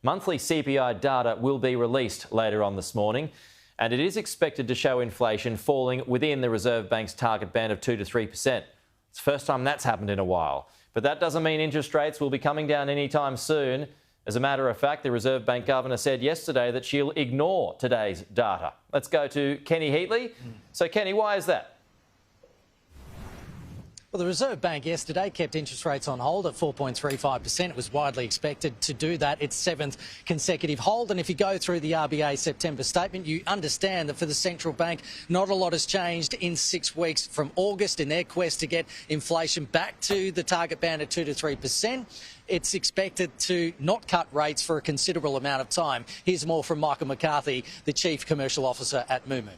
Monthly CPI data will be released later on this morning, and it is expected to show inflation falling within the Reserve Bank's target band of 2 to 3%. It's the first time that's happened in a while. But that doesn't mean interest rates will be coming down anytime soon. As a matter of fact, the Reserve Bank Governor said yesterday that she'll ignore today's data. Let's go to Kenny Heatley. So, Kenny, why is that? Well, the Reserve Bank yesterday kept interest rates on hold at 4.35%. It was widely expected to do that. Its seventh consecutive hold. And if you go through the RBA September statement, you understand that for the central bank, not a lot has changed in 6 weeks from August in their quest to get inflation back to the target band of 2 to 3%. It's expected to not cut rates for a considerable amount of time. Here's more from Michael McCarthy, the Chief Commercial Officer at Moo Moo.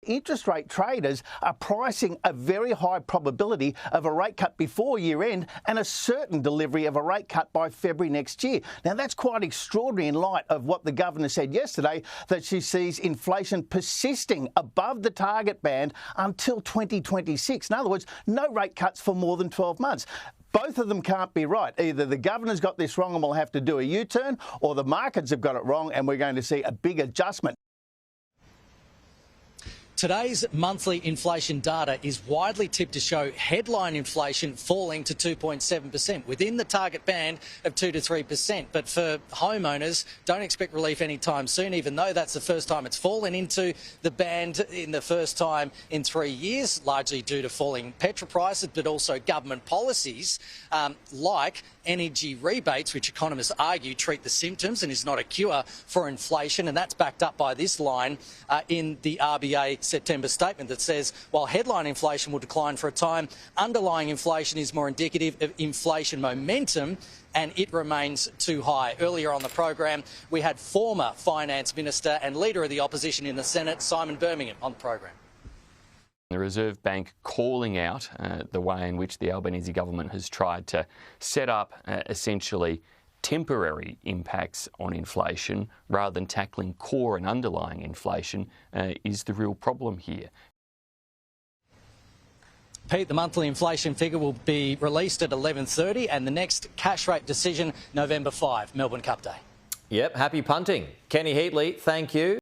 Interest rate traders are pricing a very high probability of a rate cut before year end and a certain delivery of a rate cut by February next year. Now, that's quite extraordinary in light of what the Governor said yesterday, that she sees inflation persisting above the target band until 2026. In other words, no rate cuts for more than 12 months. Both of them can't be right. Either the Governor's got this wrong and we'll have to do a U-turn, or the markets have got it wrong and we're going to see a big adjustment. Today's monthly inflation data is widely tipped to show headline inflation falling to 2.7% within the target band of 2 to 3%. But for homeowners, don't expect relief anytime soon, even though that's the first time it's fallen into the band in the first time in 3 years, largely due to falling petrol prices, but also government policies like energy rebates, which economists argue treat the symptoms and is not a cure for inflation. And that's backed up by this line in the RBA September statement that says, while headline inflation will decline for a time, underlying inflation is more indicative of inflation momentum and it remains too high. Earlier on the program, we had former Finance Minister and Leader of the Opposition in the Senate, Simon Birmingham, on the program. The Reserve Bank calling out the way in which the Albanese government has tried to set up essentially temporary impacts on inflation rather than tackling core and underlying inflation is the real problem here. Pete, the monthly inflation figure will be released at 11:30 and the next cash rate decision November 5, Melbourne Cup Day. Yep, happy punting. Kenny Heatley, thank you.